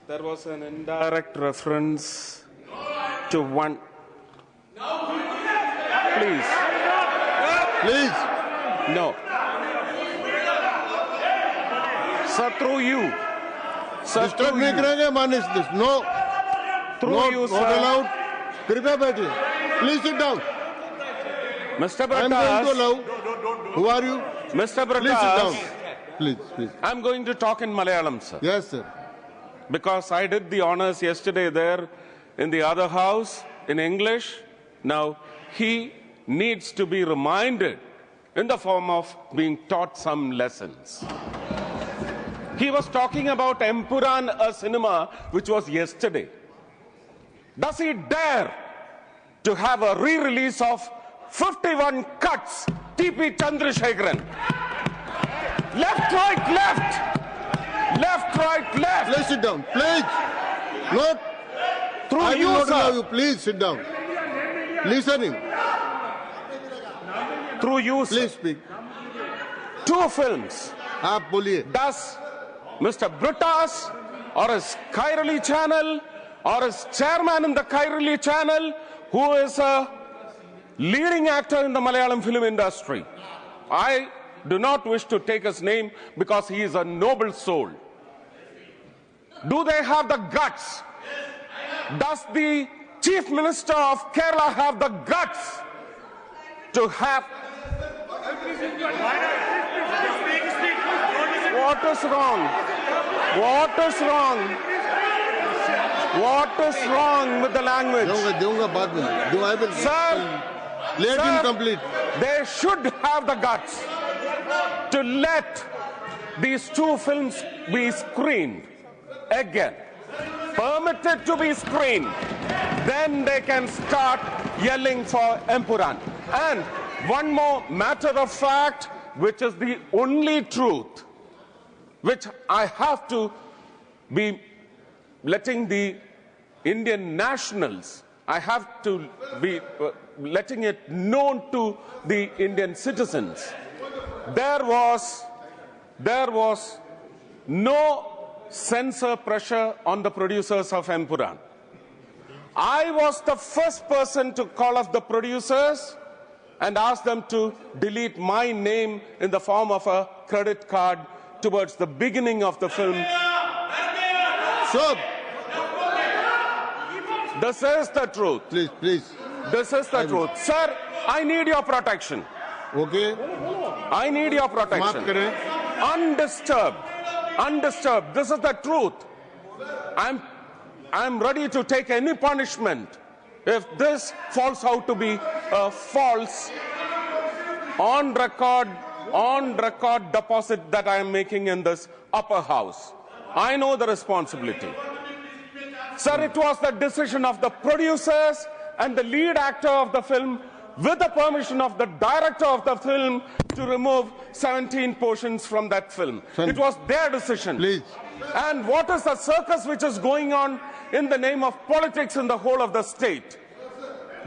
There was an indirect reference to one. Please. Please. No. Sir, through you. Sir, Disturb नहीं करेंगे मानिस this. No. Through you, not sir. allowed. कृपया बैठिए. Please sit down. Mr. I am going to Prakash. allow. Who are you? Mr. Please sit down. Prakash. Please. I'm going to talk in Malayalam, sir. Yes, sir. Because I did the honors yesterday there in the other house in English. Now, he needs to be reminded in the form of being taught some lessons. He was talking about Empuran, a cinema which was yesterday. Does he dare to have a re-release of 51 cuts, T.P. Chandrasekharan? Left, right, left. Left, right, left. Please sit down. Please. Not. Through I will you, not allow sir. you. Please sit down. Listening. Through you, sir. Please speak. Two films. आप बोलिए. Does Mr. Brutas or his Kairali channel or his chairman in the Kairali channel, who is a leading actor in the Malayalam film industry, I do not wish to take his name because he is a noble soul. Do they have the guts? Does the Chief Minister of Kerala have the guts to have... What is wrong? What is wrong? What is wrong with the language? दूंगा बाद में. I will. Sir, Let him complete. they should have the guts to let these two films be screened again, permitted to be screened. Then they can start yelling for Empuran. And one more matter of fact, which is the only truth, which I have to be letting the Indian nationals, I have to be letting it known to the Indian citizens. There was no censor pressure on the producers of Empuran. I was the first person to call up the producers and ask them to delete my name in the form of a credit card towards the beginning of the film. Stop. This is the truth. Please. This is the truth. Sir, I need your protection. Okay. I need your protection. माफ करें. Undisturbed. This is the truth. I'm ready to take any punishment if this falls out to be a false on record deposit that I am making in this upper house. I know the responsibility. Sir, it was the decision of the producers and the lead actor of the film, with the permission of the director of the film, to remove 17 portions from that film. It was their decision. Please. And what is the circus which is going on in the name of politics in the whole of the state?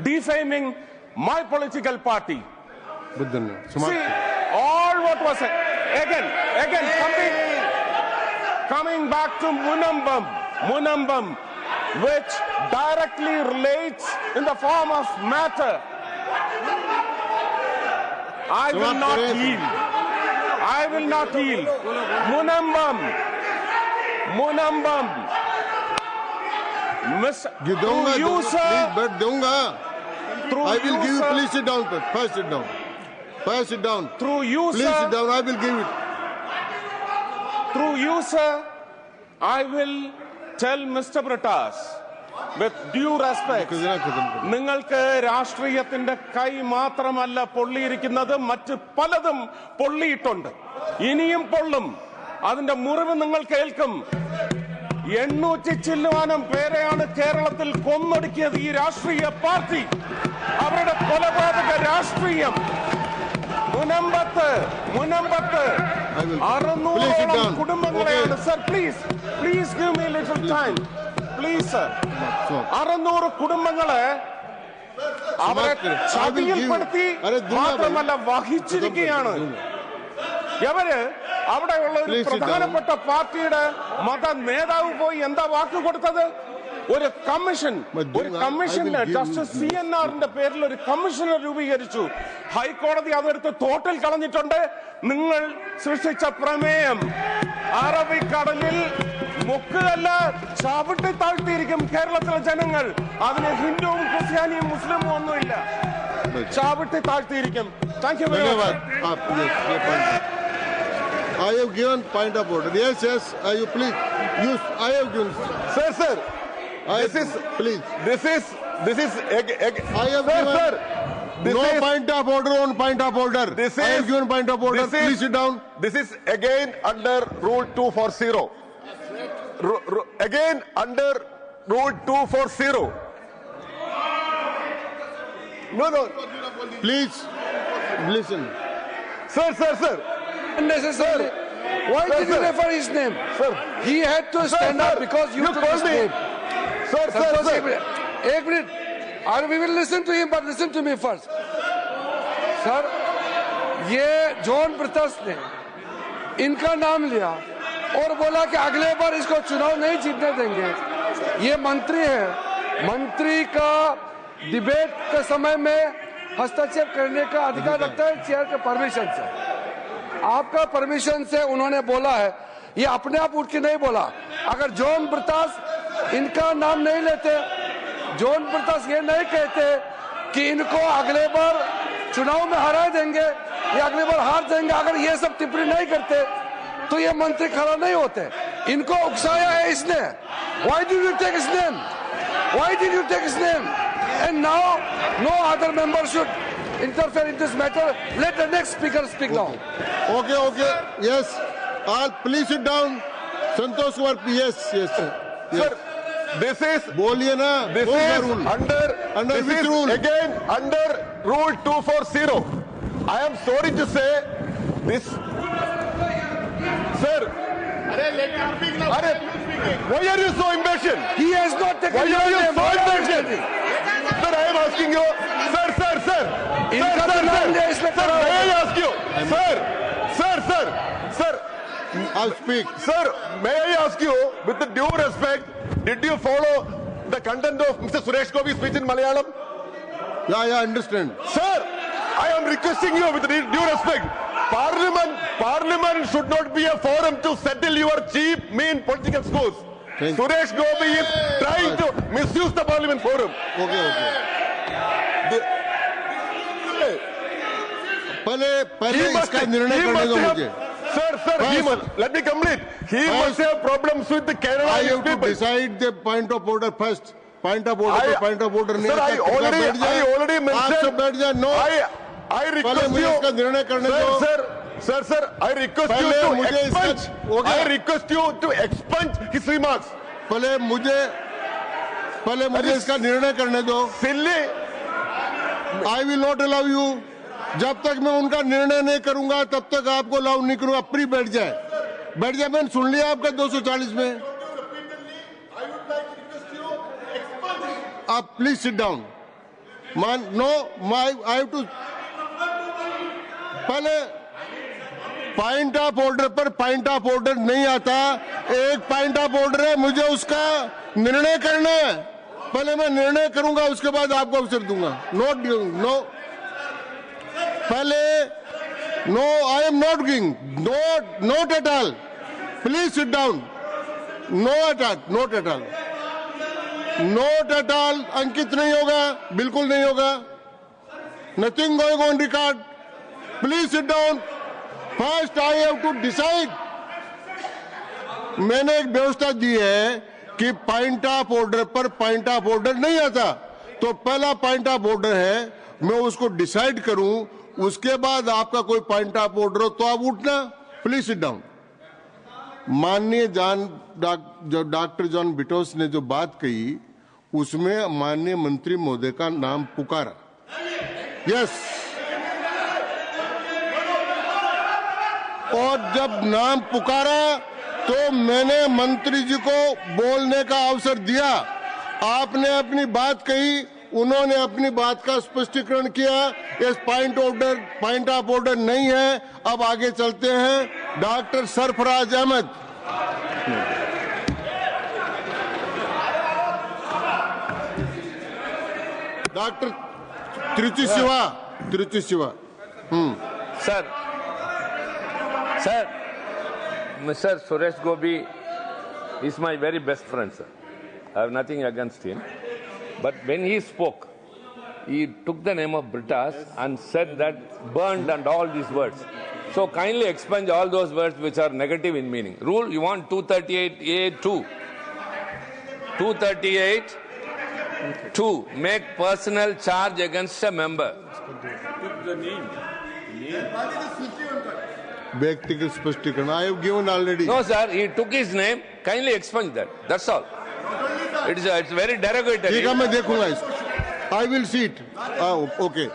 Defaming my political party. See, all what was it? Again, coming back to Munambam, which directly relates in the form of matter. I will not yield. Munambam. You don't you, sir. But दूंगा. I will give you. Please sit down. First sit down. First sit down. Through you, Please sir. sit down. I will give it. Through you, sir, I will tell Mr. Brutas, with due respect, നിങ്ങൾക്ക് രാഷ്ട്രീയത്തിന്റെ കൈ മാത്രമല്ല പൊള്ളിയിരിക്കുന്നത്, മറ്റ് പലതും പൊള്ളിയിട്ടുണ്ട്, ഇനിയും പൊള്ളും. അതിന്റെ മുറിവ് നിങ്ങൾ കേൾക്കും. 800 ചില്ലുവാനം പേരെയാണ് കേരളത്തിൽ കൊന്നൊടുക്കിയത് ഈ രാഷ്ട്രീയ പാർട്ടി. അവരുടെ കൊലപാതക രാഷ്ട്രീയം മുനമ്പത്ത് 600 കുടുംബങ്ങളെയാണ്. Sir, please give me a little time. Please, sir. 600 കുടുംബങ്ങളെ അവരെ ചതിയിൽപ്പെടുത്തി മാത്രമല്ല വഹിച്ചിരിക്കുകയാണ്. അവിടെയുള്ള ഒരു പ്രധാനപ്പെട്ട പാർട്ടിയുടെ മത നേതാവ് പോയി എന്താ വാക്ക് കൊടുത്തത്? ഒരു കമ്മീഷന് ജസ്റ്റിസ് CNRന്റെ പേരിൽ ഒരു കമ്മീഷനെ രൂപീകരിച്ചു. ഹൈക്കോടതി അതെടുത്ത് തോട്ടിൽ കളഞ്ഞിട്ടുണ്ട്. നിങ്ങൾ സൃഷ്ടിച്ച പ്രമേയം അറബിക്കടലിൽ മുക്കുകല്ല, ചവിട്ടി താഴ്ത്തിയിരിക്കും കേരളത്തിലെ ജനങ്ങൾ. അതിന് ഹിന്ദുവും ക്രിസ്ത്യാനിയും മുസ്ലിമും ഒന്നുമില്ല, ചവിട്ടി താഴ്ത്തിയിരിക്കും. Thank you very much. I have given point of order. Yes, you please use. I have given. Sir. This is I have given. Sir. No point of order on point of order. I have given point of order. Please sit down. This is again under Rule 240. Again under Rule 240. No. Please listen. Sir. Unnecessarily. Why did you refer his name? Sir. He had to stand up because you took his name. Sir. एक minute. We will listen to him, but listen to me first. Sir, ये John ब्रिटस ने इनका नाम लिया और बोला कि अगले बार इसको चुनाव नहीं जीतने देंगे. ये मंत्री है, मंत्री का डिबेट के समय में हस्तक्षेप करने का अधिकार लगता है चेयर के परमिशन से. आपका परमिशन से उन्होंने बोला है, ये अपने आप उठ के नहीं बोला. अगर जॉन ब्रिटस इनका नाम नहीं लेते, जॉन ब्रिटस ये नहीं कहते कि इनको अगले बार चुनाव में हरा देंगे या अगली बार हार जाएंगे, अगर ये सब टिप्पणी नहीं करते तो ये मंत्री खड़ा नहीं होते. इनको उकसाया है इसने. Why did you take his name? Why did you take his name? And now no other member should interfere in this matter. Let the next speaker speak now. Okay. Yes. All please sit down. Santosh Kumar. Yes. Sir, this is बोलिए ना. This कौन सा is rule? under Under this which is rule? again under Rule 240. I am sorry to say this. Sir. Why are you so impatient? He has not taken Why your are you name. so Why are you impatient? taking? Sir, I am asking you. Sir. इनका तो नाम लिया इसमें Sir, may I ask you? Sir. I'll speak. Sir, may I ask you, with the due respect, did you follow the content of Mr. Suresh Gopi's speech in Malayalam? Yeah, understand. Sir, I am requesting you with due respect. Parliament should not be a forum to settle your cheap, mean political scores. Suresh Gopi is trying to misuse the Parliament forum. Okay. पहले इसका निर्णय करने दो मुझे. Sir, let me complete. He must have problems with the Kerala I have to people. decide the point of order first. Point of order नहीं. Sir, I already mentioned. आप सब बैठ जाए. No. I request मुझे you. इसका निर्णय करने दो. Sir, I request you to expunge. I request you to expunge his remarks. पहले मुझे इसका निर्णय करने दो. Silly. I will not allow you. जब तक मैं उनका निर्णय नहीं करूंगा तब तक आपको अलाउ नहीं करूंगा. प्री बैठ जाए. मैंने सुन लिया आपका 240 में. आप please sit down. I have to. पहले पॉइंट ऑफ ऑर्डर पर पॉइंट ऑफ ऑर्डर नहीं आता. एक पॉइंट ऑफ ऑर्डर है, मुझे उसका निर्णय करना है. पहले मैं निर्णय करूंगा, उसके बाद आपको अवसर दूंगा. नो पहले no. I am not giving. Not at all. Please sit down. Not at all. अंकित नहीं होगा, बिल्कुल नहीं होगा. Nothing going on record. Please sit down. First I have to decide. मैंने एक व्यवस्था दी है कि पॉइंट ऑफ ऑर्डर पर पॉइंट ऑफ ऑर्डर नहीं आता. तो पहला पॉइंट ऑफ ऑर्डर है, मैं उसको डिसाइड करूं, उसके बाद आपका कोई पॉइंट ऑफ ऑर्डर हो तो आप उठना. Please sit down. माननीय डॉक्टर जॉन बिटोस ने जो बात कही उसमें माननीय मंत्री महोदय का नाम पुकारा. यस. और जब नाम पुकारा तो मैंने मंत्री जी को बोलने का अवसर दिया. आपने अपनी बात कही, उन्होंने अपनी बात का स्पष्टीकरण किया. इस पॉइंट ऑफ ऑर्डर नहीं है. अब आगे चलते हैं. Doctor Sarfaraz Ahmed, doctor Trichy Siva, Sir, Mr. Suresh Gopi is my very best friend, sir. I have nothing against him. But when he spoke, he took the name of Britas and said that burned and all these words. So kindly expunge all those words which are negative in meaning. Rule, you want 238A2. 238(2) make personal charge against a member. व्यक्तिगत स्पष्टीकरण I have given already. No, sir, he took his name. Kindly expunge that. That's all. It's very derogatory. ठीक है, मैं देखूंगा इसको. I will see it. Okay.